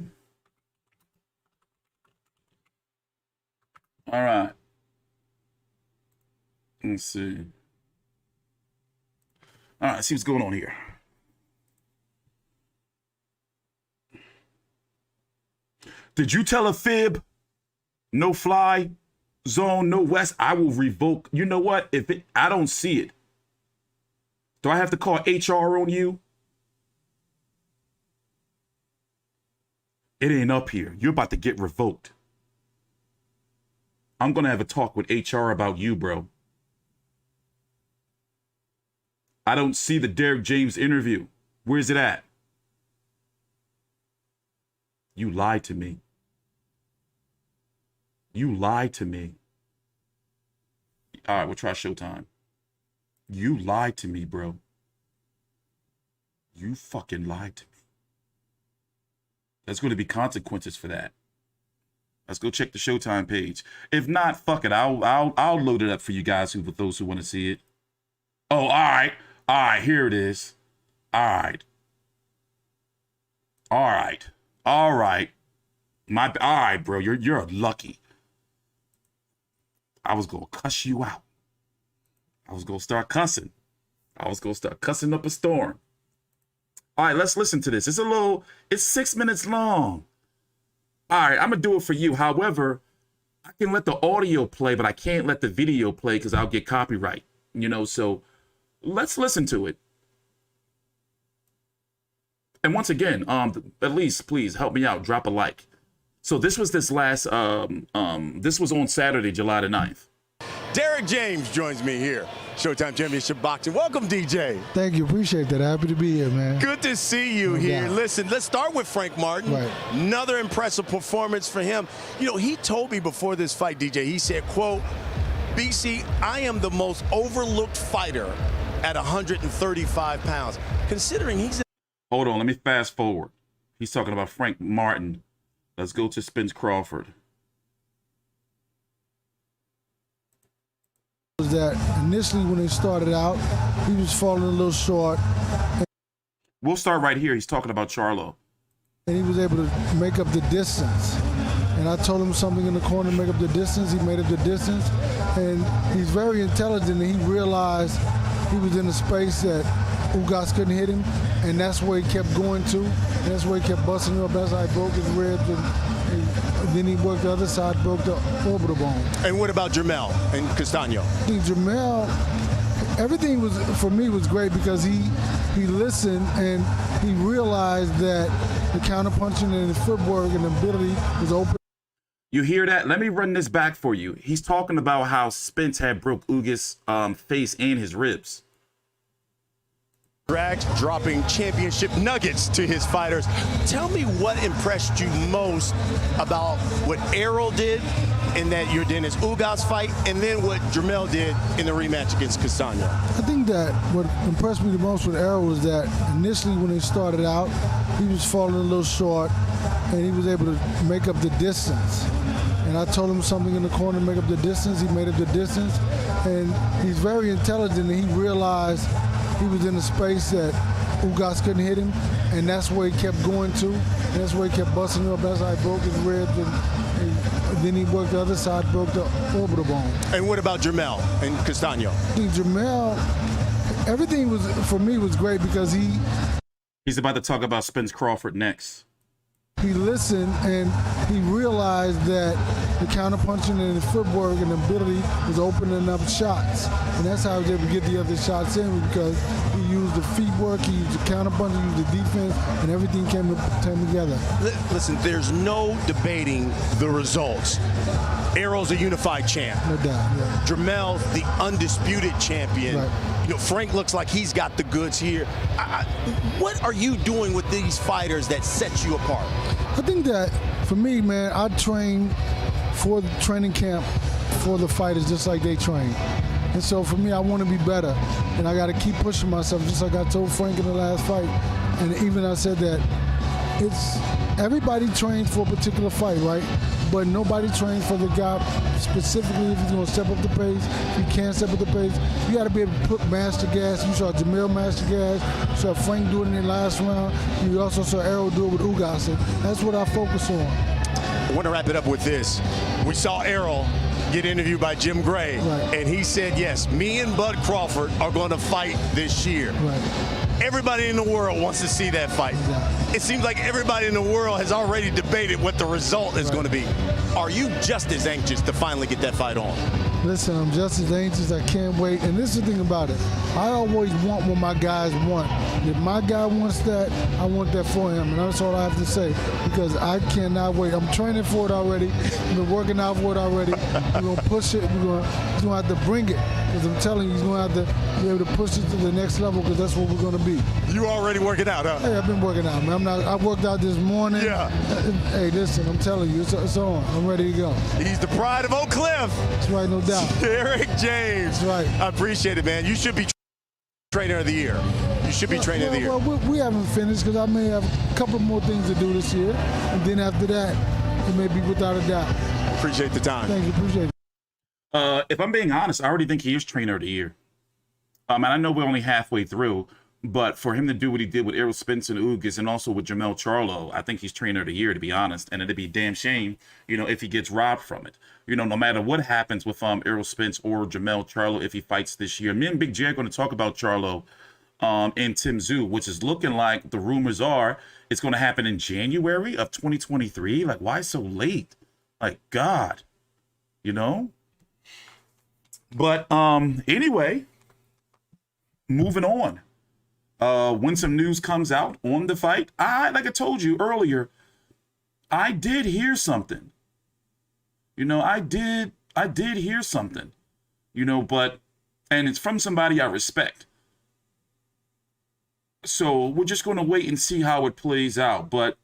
All right. Let's see. All right, let's see what's going on here. Did you tell a fib? No Fly Zone, No West. I will revoke. You know what? I don't see it. Do I have to call HR on you? It ain't up here. You're about to get revoked. I'm going to have a talk with HR about you, bro. I don't see the Derek James interview. Where's it at? You lied to me. You lied to me. All right, we'll try Showtime. You lied to me, bro. You fucking lied to me. There's going to be consequences for that. Let's go check the Showtime page. If not, fuck it. I'll load it up for you guys those who want to see it. Oh, all right. All right, here it is. All right. All right. All right. All right, bro. You're lucky. I was going to cuss you out. I was going to start cussing. I was going to start cussing up a storm. All right, let's listen to this. It's 6 minutes long. All right, I'm going to do it for you. However, I can let the audio play, but I can't let the video play because I'll get copyright, you know? So let's listen to it. And once again, at least please help me out, drop a like. So this was this was on Saturday, July the 9th. Derek James joins me here. Showtime Championship Boxing. Welcome, DJ. Thank you. Appreciate that. Happy to be here, man. Good to see you here. doubt. Listen, let's start with Frank Martin. Right. Another impressive performance for him. You know, he told me before this fight, DJ, he said, quote, BC, I am the most overlooked fighter at 135 pounds. Considering he's... Hold on, let me fast forward. He's talking about Frank Martin. Let's go to Spence Crawford. Was that initially when they started out, he was falling a little short. We'll start right here. He's talking about Charlo. And he was able to make up the distance. And I told him something in the corner to make up the distance. He made up the distance. And he's very intelligent, and he realized he was in a space that Ugas couldn't hit him, and that's where he kept going to. And that's where he kept busting him up. That's how he broke his ribs, and then he worked the other side, broke the orbital bone. And what about Jermell and Castano? I think Jermell, everything was, for me, was great because he listened and he realized that the counterpunching and the footwork and the ability was open. You hear that? Let me run this back for you. He's talking about how Spence had broke Ugas' face and his ribs. Dragged, dropping championship nuggets to his fighters. Tell me what impressed you most about what Errol did in that your Dennis Ugas fight, and then what Jermell did in the rematch against Castano. I think that what impressed me the most with Errol was that initially when they started out, he was falling a little short, and he was able to make up the distance. And I told him something in the corner to make up the distance. He made up the distance, and he's very intelligent, and he realized he was in a space that Ugas couldn't hit him, and that's where he kept going to, and that's where he kept busting him up. That's how he broke his ribs, and then he worked the other side, broke the orbital bone. And what about Jermell and Castano? I think Jermell, everything was, for me, was great because he's about to talk about Spence Crawford next. He listened and he realized that the counterpunching and the footwork and the ability was opening up shots. And that's how he was able to get the other shots in, because he used the feet work, he used the counterpunch, he used the defense, and everything came together. Listen, there's no debating the results. Errol's a unified champ. No doubt, yeah. Jermell's the undisputed champion. Right. You know, Frank looks like he's got the goods here. What are you doing with these fighters that sets you apart? I think that, for me, man, I train for the training camp for the fighters just like they train. And so for me, I want to be better. And I got to keep pushing myself, just like I told Frank in the last fight. And even I said that it's everybody trains for a particular fight, right? But nobody trains for the guy specifically if he's going to step up the pace. If he can't step up the pace, you got to be able to put master gas. You saw Jermell master gas. You saw Frank do it in the last round. You also saw Errol do it with Ugas. That's what I focus on. I want to wrap it up with this. We saw Errol get interviewed by Jim Gray, right, and he said, yes, me and Bud Crawford are going to fight this year. Right. Everybody in the world wants to see that fight. Yeah. It seems like everybody in the world has already debated what the result is going to be. Are you just as anxious to finally get that fight on? Listen, I'm just as anxious. I can't wait. And this is the thing about it. I always want what my guys want. If my guy wants that, I want that for him. And that's all I have to say, because I cannot wait. I'm training for it already. I've been working out for it already. We're going to push it. He's going to have to bring it. Because I'm telling you, he's going to have to be able to push it to the next level, because that's what we're going to be. You already working out, huh? Hey, I've been working out, man. I worked out this morning. Yeah. Hey, listen, I'm telling you, it's on. I'm ready to go. He's the pride of Oak Cliff. That's right, no doubt. Derek James. That's right. I appreciate it, man. You should be trainer of the year. You should be trainer of the year. Well, we haven't finished, because I may have a couple more things to do this year. And then after that, it may be without a doubt. Appreciate the time. Thank you, appreciate it. If I'm being honest, I already think he is trainer of the year. And I know we're only halfway through, but for him to do what he did with Errol Spence and Ugas, and also with Jermell Charlo, I think he's trainer of the year, to be honest. And it'd be damn shame, if he gets robbed from it. No matter what happens with Errol Spence or Jermell Charlo, if he fights this year. Me and Big J are going to talk about Charlo and Tim Tszyu, which is looking like the rumors are it's going to happen in January of 2023. Like, why so late? Like, God. you know? But anyway, moving on. When some news comes out on the fight, like I told you earlier, I did hear something. You know, I did hear something. You know, and it's from somebody I respect. So we're just going to wait and see how it plays out. But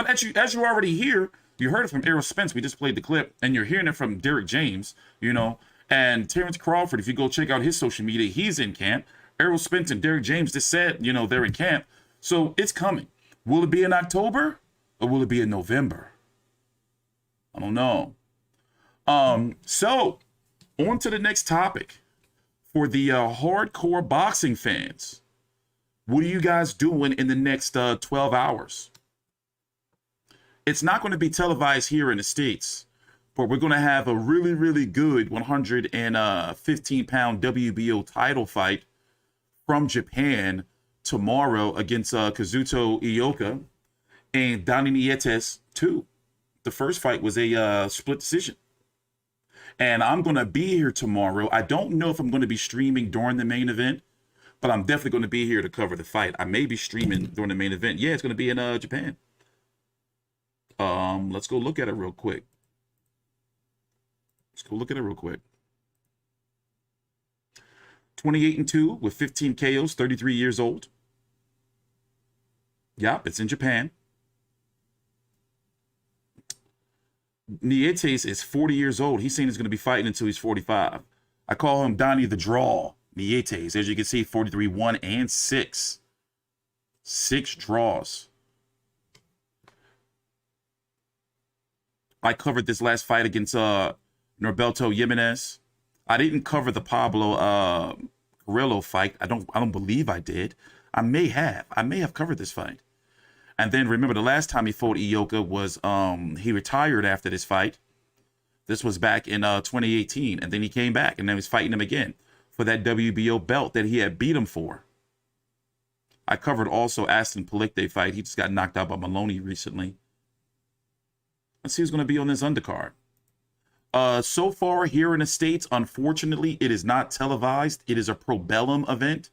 as you already hear, you heard it from Errol Spence. We just played the clip, and you're hearing it from Derek James, you know, and Terence Crawford. If you go check out his social media, he's in camp. Errol Spence and Derek James just said, you know, they're in camp. So it's coming. Will it be in October or will it be in November? I don't know. So on to the next topic. For the hardcore boxing fans, what are you guys doing in the next 12 hours? It's not going to be televised here in the States, but we're going to have a really, really good 115-pound WBO title fight from Japan tomorrow against Kazuto Ioka and Donnie Nietes 2. The first fight was a split decision. And I'm going to be here tomorrow. I don't know if I'm going to be streaming during the main event, but I'm definitely going to be here to cover the fight. I may be streaming during the main event. Yeah, it's going to be in Japan. Let's go look at it real quick. 28-2 with 15 KOs, 33 years old. Yep, it's in Japan. Nietes is 40 years old. He's saying he's going to be fighting until he's 45. I call him Donnie the Draw. Nietes, as you can see, 43, 1 and 6. 6 draws. I covered this last fight against Norberto Jimenez. I didn't cover the Pablo Carrillo fight. I don't believe I did. I may have covered this fight. And then remember the last time he fought Ioka was he retired after this fight. This was back in 2018, and then he came back and then he's fighting him again for that WBO belt that he had beat him for. I covered also Aston Palikte fight. He just got knocked out by Maloney recently. Let's see who's going to be on this undercard. So far here in the States, unfortunately, it is not televised. It is a Probellum event.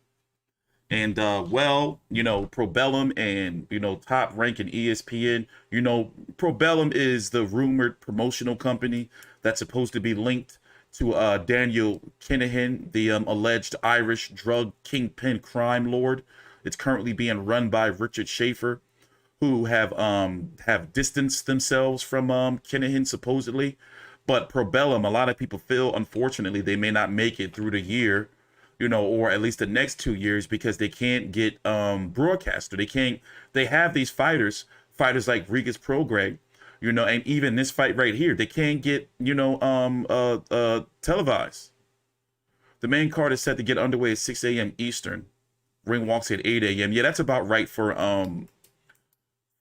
And, well, you know, Probellum and, you know, Top Rank and ESPN, you know, Probellum is the rumored promotional company that's supposed to be linked to Daniel Kinahan, the alleged Irish drug kingpin crime lord. It's currently being run by Richard Schaefer, who have distanced themselves from Kinahan, supposedly. But Probellum, a lot of people feel, unfortunately, they may not make it through the year, you know, or at least the next 2 years, because they can't get broadcaster. They have these fighters like Regis Prograis, you know, and even this fight right here, they can't get, you know, televised. The main card is set to get underway at 6 a.m. Eastern. Ring walks at 8 a.m. Yeah, that's about right for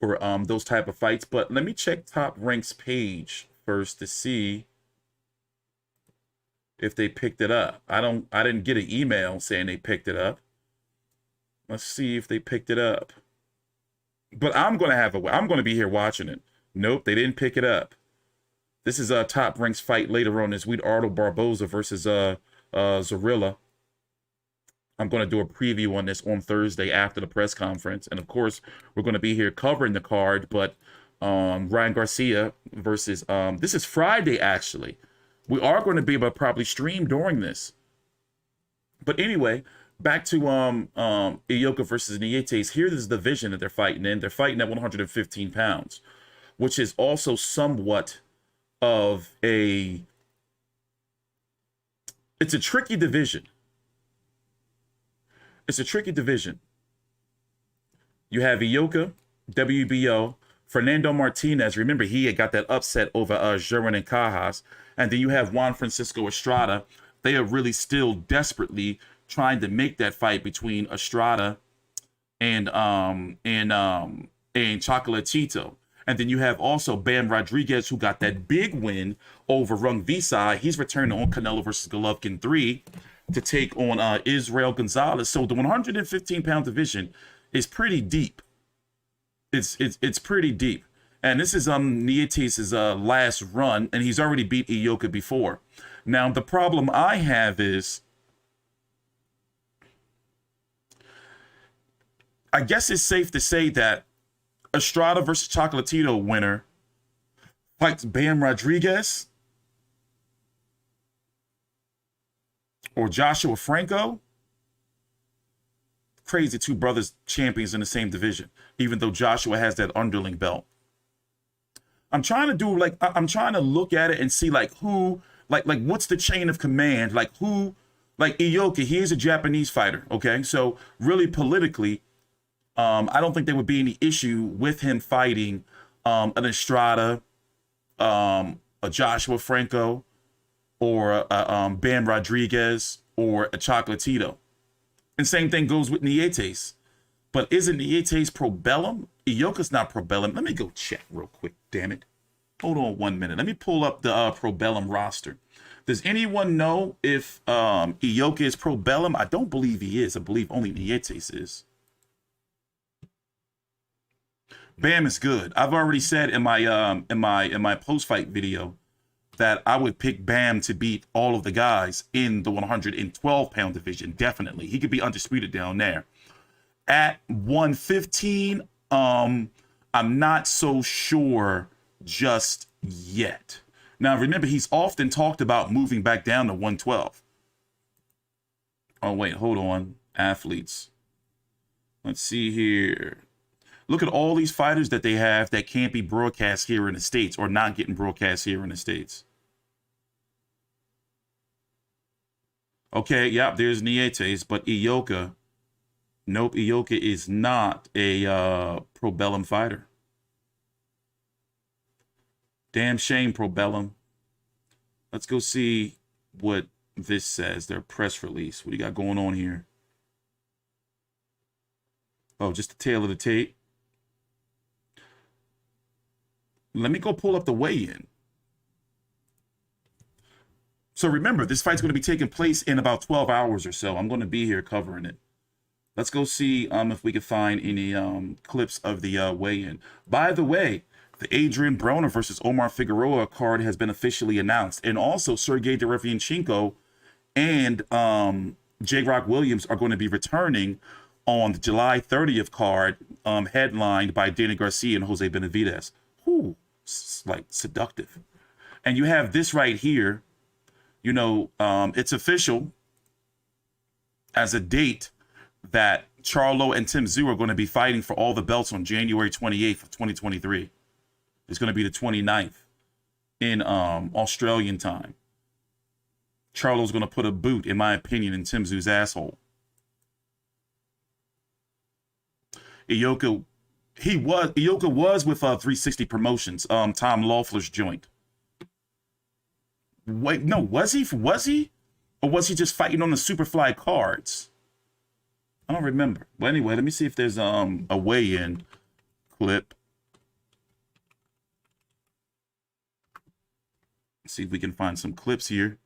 those type of fights. But let me check Top Rank's page first to see if they picked it up. I didn't get an email saying they picked it up. Let's see if they picked it up. But I'm gonna be here watching it. Nope, they didn't pick it up. This is Top Rank's fight later on this week. Ardo Barboza versus Zorilla. I'm going to do a preview on this on Thursday after the press conference. And of course, we're going to be here covering the card, but Ryan Garcia versus, this is Friday, actually. We are going to be able to probably stream during this. But anyway, back to Ioka versus Nietes. Here is the division that they're fighting in. They're fighting at 115 pounds, which is also somewhat of it's a tricky division. It's a tricky division. You have Ioka, WBO, Fernando Martinez. Remember, he had got that upset over Jerin and Cajas. And then you have Juan Francisco Estrada. They are really still desperately trying to make that fight between Estrada and Chocolatito. And then you have also Bam Rodriguez, who got that big win over Rung Visai. He's returning on Canelo versus Golovkin 3 to take on Israel Gonzalez. So the 115-pound division is pretty deep. It's pretty deep. And this is Nietes' last run, and he's already beat Ioka before. Now, the problem I have is, I guess it's safe to say that Estrada versus Chocolatito winner fights Bam Rodriguez or Joshua Franco. Crazy, two brothers champions in the same division, even though Joshua has that underling belt. I'm trying to do I'm trying to look at it and see who, what's the chain of command, who, Ioka, he is a Japanese fighter, okay? So really politically, I don't think there would be any issue with him fighting an Estrada, a Joshua Franco, or a Bam Rodriguez, or a Chocolatito. And same thing goes with Nietes. But isn't Nietes pro bellum? Ioka's not pro bellum. Let me go check real quick, damn it. Hold on 1 minute. Let me pull up the pro bellum roster. Does anyone know if Ioka is pro bellum? I don't believe he is. I believe only Nietes is. Bam is good. I've already said in my post-fight video that I would pick Bam to beat all of the guys in the 112-pound division. Definitely. He could be undisputed down there. At 115, I'm not so sure just yet. Now, remember, he's often talked about moving back down to 112. Oh, wait, hold on. Athletes. Let's see here. Look at all these fighters that they have that can't be broadcast here in the States or not getting broadcast here in the States. Okay, yeah, there's Nietes, but Ioka, nope, Ioka is not a pro bellum fighter. Damn shame, pro bellum. Let's go see what this says, their press release. What do you got going on here? Oh, just the tail of the tape. Let me go pull up the weigh-in. So remember, this fight's going to be taking place in about 12 hours or so. I'm going to be here covering it. Let's go see if we can find any clips of the weigh-in. By the way, the Adrian Broner versus Omar Figueroa card has been officially announced. And also, Sergey Derevianchenko and J-Rock Williams are going to be returning on the July 30th card, headlined by Dana Garcia and Jose Benavidez. Ooh, it's like seductive. And you have this right here. You know, it's official as a date that Charlo and Tim Tszyu are going to be fighting for all the belts on January 28th of 2023. It's going to be the 29th in Australian time. Charlo's going to put a boot, in my opinion, in Tim Tszyu's asshole. Ioka was with 360 Promotions, Tom Loeffler's joint. Wait, no, was he? Or was he just fighting on the Superfly cards? I don't remember. But anyway, let me see if there's a weigh-in clip. Let's see if we can find some clips here.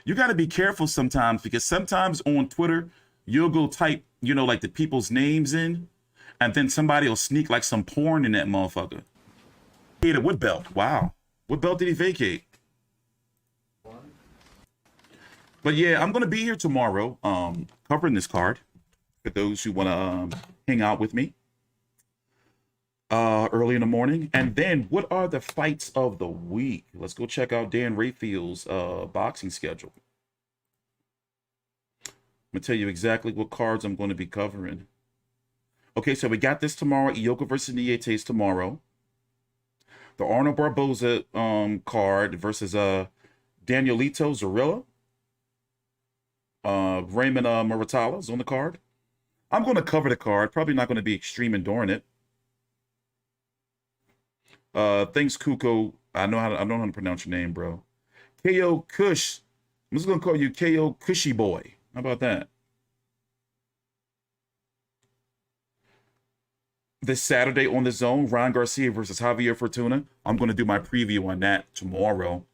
You got to be careful sometimes, because sometimes on Twitter, you'll go type, you know, like the people's names in, and then somebody will sneak like some porn in that motherfucker. He had a wood belt. Wow. What belt did he vacate? But yeah, I'm going to be here tomorrow covering this card for those who want to hang out with me early in the morning. And then what are the fights of the week? Let's go check out Dan Rayfield's boxing schedule. I'm going to tell you exactly what cards I'm going to be covering. Okay, so we got this tomorrow. Ioka versus Nietes tomorrow. The Arnold Barboza card versus Danielito Zorilla. Raymond Muratalla is on the card. I'm going to cover the card. Probably not going to be extreme and during it. Thanks, Kuko. I don't know how to pronounce your name, bro. KO Kush. I'm just going to call you KO Cushy Boy. How about that? This Saturday on the Zone, Ryan Garcia versus Javier Fortuna. I'm going to do my preview on that tomorrow.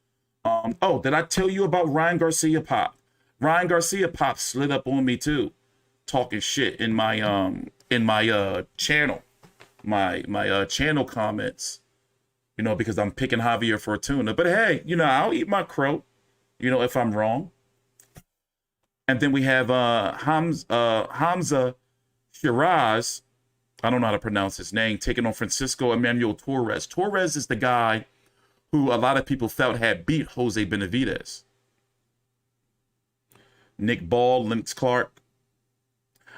Oh, did I tell you about Ryan Garcia Pop? Ryan Garcia Pop slid up on me too, talking shit in my channel. channel comments, you know, because I'm picking Javier Fortuna. But hey, you know, I'll eat my crow, you know, if I'm wrong. And then we have Hamza Shiraz, I don't know how to pronounce his name, taking on Francisco Emmanuel Torres. Torres is the guy who a lot of people felt had beat Jose Benavidez. Nick Ball, Lynx Clark.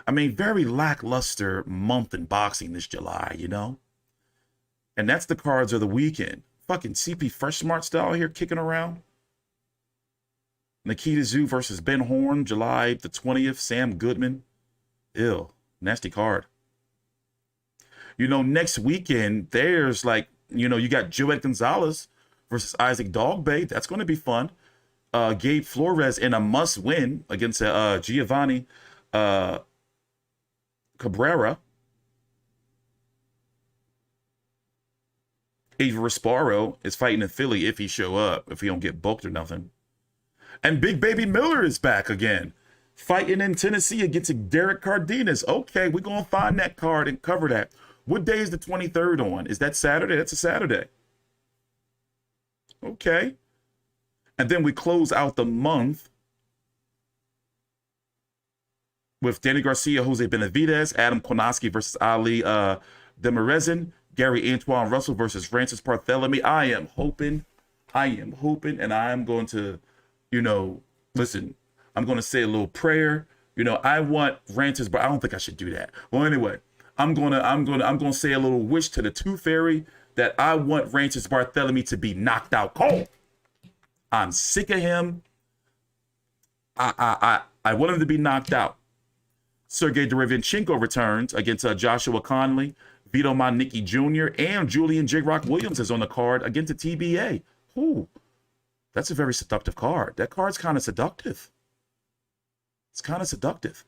I mean, very lackluster month in boxing this July, you know? And that's the cards of the weekend. Fucking CP Fresh Smart style here kicking around. Nikita Zoo versus Ben Horn, July the 20th. Sam Goodman. Ew. Nasty card. You know, next weekend, there's like, you know, you got Joet Gonzalez versus Isaac Dogbay. That's going to be fun. Gabe Flores in a must-win against Giovanni Cabrera. Ava Risparo is fighting in Philly if he show up, if he don't get booked or nothing. And Big Baby Miller is back again, fighting in Tennessee against Derek Cardenas. Okay, we're going to find that card and cover that. What day is the 23rd on? Is that Saturday? That's a Saturday. Okay. And then we close out the month with Danny Garcia, Jose Benavidez, Adam Kownacki versus Ali Demirezen, Gary Antoine Russell versus Rances Barthelemy. I am hoping, and I am going to, you know, listen, I'm going to say a little prayer. You know, I want Rances, but I don't think I should do that. Well, anyway, I'm going to say a little wish to the Tooth Fairy that I want Rances Barthelemy to be knocked out cold. I'm sick of him. I want him to be knocked out. Sergey Derevyanchenko returns against Joshua Conley. Vito Monicky Jr. and Julian J. Rock Williams is on the card against the TBA. Ooh, that's a very seductive card. That card's kind of seductive. It's kind of seductive.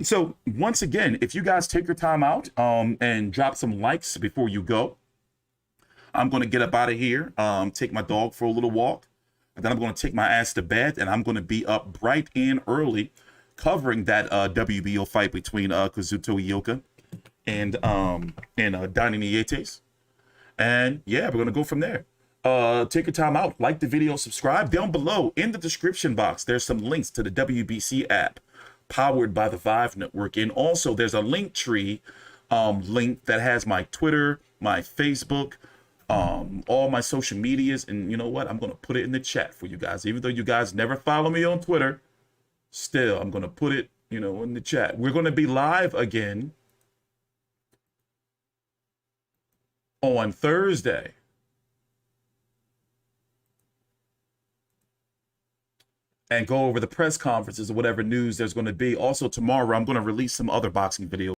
So once again, if you guys take your time out and drop some likes before you go, I'm going to get up out of here, take my dog for a little walk, and then I'm going to take my ass to bed, and I'm going to be up bright and early covering that WBO fight between Kazuto Ioka and Donnie Nietes. And yeah, we're going to go from there. Take your time out, like the video, subscribe. Down below in the description box, there's some links to the WBC app powered by the Vive Network. And also there's a link tree link that has my Twitter, my Facebook, all my social medias. And you know what? I'm going to put it in the chat for you guys. Even though you guys never follow me on Twitter, still, I'm going to put it, you know, in the chat. We're going to be live again on Thursday. And go over the press conferences or whatever news there's going to be. Also, tomorrow, I'm going to release some other boxing videos.